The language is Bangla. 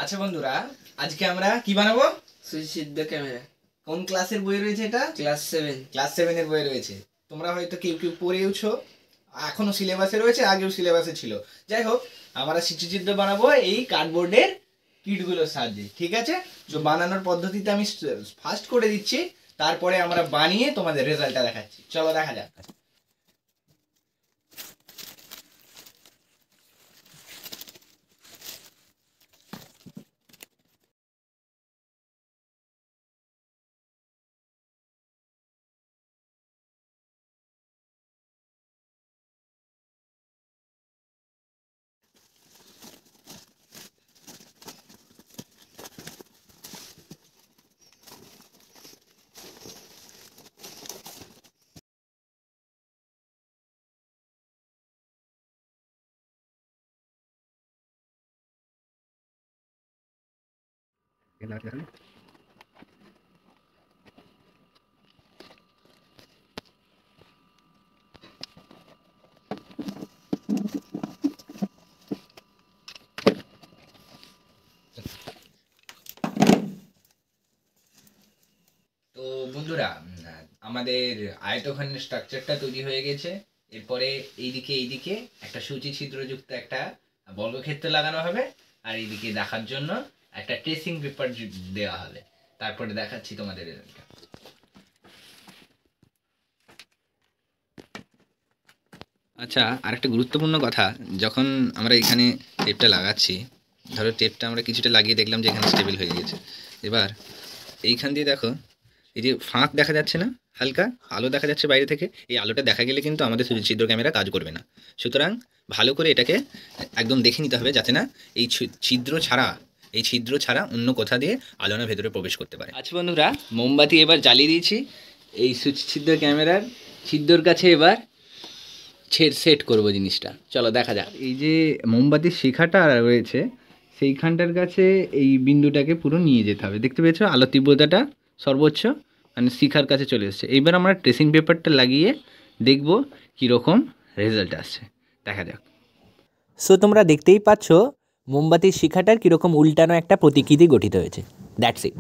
আচ্ছা বন্ধুরা, আজকে আমরা কি বানাবো? সুচিত্র ক্যামেরা। কোন ক্লাসের বই রয়েছে এটা? ক্লাস 7। ক্লাস 7 এর বই রয়েছে। তোমরা হয়তো কেউ কেউ পড়েওছো, এখনো সিলেবাসে রয়েছে, আগেও সিলেবাসে ছিল। যাই হোক, আমরা চিত্র বানাবো এই কার্ডবোর্ডের কিটগুলোর সাহায্যে। ঠিক আছে, তো বানানোর পদ্ধতিতে আমি ফার্স্ট করে দিচ্ছি, তারপরে আমরা বানিয়ে তোমাদের রেজাল্টটা দেখাচ্ছি। চলো দেখা যাক। তো বন্ধুরা, আমাদের আয়তখানের স্ট্রাকচারটা তৈরি হয়ে গেছে। এরপরে এইদিকে একটা সূচি ছিদ্রযুক্ত একটা বর্গক্ষেত্র লাগানো হবে, আর এইদিকে দেখার জন্য একটা ট্রেসিং পেপার দেওয়া হবে। তারপরে দেখাচ্ছি তোমাদের রেজাল্টটা। আচ্ছা, আরেকটা গুরুত্বপূর্ণ কথা, যখন আমরা এখানে টেপটা লাগাচ্ছি, ধরো টেপটা আমরা কিছুটা লাগিয়ে দেখলাম যে এখানে স্টেবল হয়ে গেছে। এবার এইখান দিয়ে দেখো, এই যে ফাঁক দেখা যাচ্ছে না, হালকা আলো দেখা যাচ্ছে বাইরে থেকে, এই আলোটা দেখা গেলে কিন্তু আমাদের ছিদ্র ক্যামেরা কাজ করবে না। সুতরাং ভালো করে এটাকে একদম দেখে নিতে হবে, যাতে না এই ছিদ্র ছাড়া অন্য কোথা দিয়ে আলো না ভেতরে প্রবেশ করতে পারে। আচ্ছা বন্ধুরা, মোমবাতি এবার জ্বালিয়ে দিয়েছি এই ছিদ্র ক্যামেরার ছিদ্রর কাছে। এবার সেট করবো জিনিসটা, চলো দেখা যাক। এই যে মোমবাতির শিখাটা রয়েছে, সেইখানটার কাছে এই বিন্দুটাকে পুরো নিয়ে যেতে হবে। দেখতে পেয়েছো আলোর তীব্রতাটা সর্বোচ্চ মানে শিখার কাছে চলে এসেছে। এইবার আমরা ট্রেসিং পেপারটা লাগিয়ে দেখব কীরকম রেজাল্ট আসছে, দেখা যাক। সো তোমরা দেখতেই পাচ্ছ মোমবাতির শিখাটার কীরকম উল্টানো একটা প্রতিকৃতি গঠিত হয়েছে। That's it.